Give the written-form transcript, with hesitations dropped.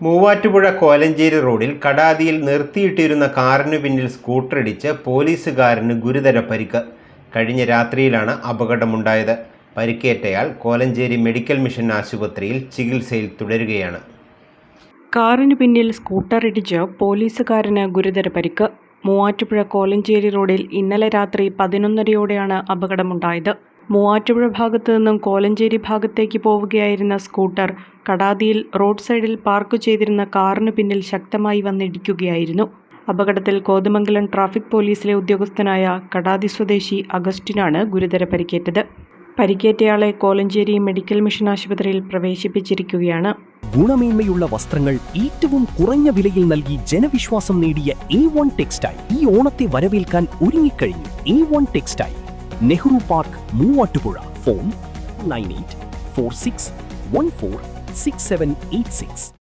മൂവാറ്റുപുഴ കോലഞ്ചേരി റോഡിൽ കടാതിയിൽ നിർത്തിയിട്ടിരുന്ന കാറിനു പിന്നിൽ സ്കൂട്ടറിടിച്ച് പോലീസുകാരന് ഗുരുതര പരിക്ക്. കഴിഞ്ഞ രാത്രിയിലാണ് അപകടമുണ്ടായത്. പരിക്കേറ്റയാൾ കോലഞ്ചേരി മെഡിക്കൽ മിഷൻ ആശുപത്രിയിൽ ചികിത്സയിൽ തുടരുകയാണ്. കാറിന് പിന്നിൽ സ്കൂട്ടറിടിച്ച് പോലീസുകാരന് ഗുരുതര പരിക്ക്. മൂവാറ്റുപുഴ കോലഞ്ചേരി റോഡിൽ ഇന്നലെ രാത്രി 11:30-ഓടെയാണ് അപകടമുണ്ടായത്. മൂവാറ്റുപുഴ ഭാഗത്തു നിന്നും കോലഞ്ചേരി ഭാഗത്തേക്ക് പോവുകയായിരുന്ന സ്കൂട്ടർ കടാതിയിൽ റോഡ് സൈഡിൽ പാർക്ക് ചെയ്തിരുന്ന കാറിന് പിന്നിൽ ശക്തമായി വന്നിടിക്കുകയായിരുന്നു. അപകടത്തിൽ കോതമംഗലം ട്രാഫിക് പോലീസിലെ ഉദ്യോഗസ്ഥനായ കടാതി സ്വദേശി അഗസ്റ്റിനാണ് ഗുരുതര പരിക്കേറ്റത്. പരിക്കേറ്റയാളെ കോലഞ്ചേരി മെഡിക്കൽ മിഷൻ ആശുപത്രിയിൽ പ്രവേശിപ്പിച്ചിരിക്കുകയാണ്. ഗുണമേന്മയുള്ള വസ്ത്രങ്ങൾ ഏറ്റവും കുറഞ്ഞ വിലയിൽ നൽകി ജനവിശ്വാസം നേടിയ A1 ടെക്സ്റ്റൈൽ ഈ ഓണത്തെ വരവേൽക്കാൻ ഒരുങ്ങിക്കഴിഞ്ഞു. A1 textile, Nehru park, Muvattupuzha. Phone 9846146786.